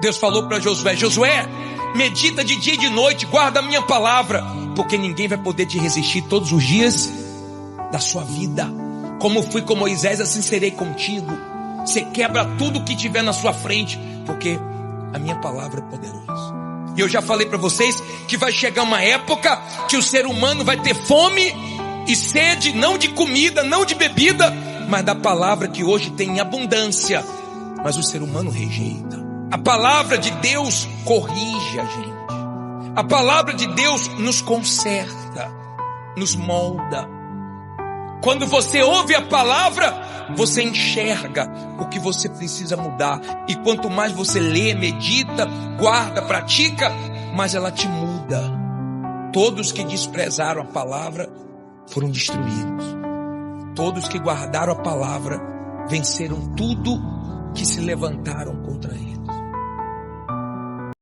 Deus falou para Josué: Josué, medita de dia e de noite, guarda a minha palavra, porque ninguém vai poder te resistir todos os dias da sua vida. Como fui com Moisés, assim serei contigo. Você quebra tudo que tiver na sua frente, porque a minha palavra é poderosa. E eu já falei para vocês que vai chegar uma época que o ser humano vai ter fome e sede, não de comida, não de bebida, mas da palavra que hoje tem em abundância. Mas o ser humano rejeita. A palavra de Deus corrige a gente. A palavra de Deus nos conserta, nos molda. Quando você ouve a palavra, você enxerga o que você precisa mudar. E quanto mais você lê, medita, guarda, pratica, mais ela te muda. Todos que desprezaram a palavra foram destruídos. Todos que guardaram a palavra venceram tudo que se levantaram contra ele.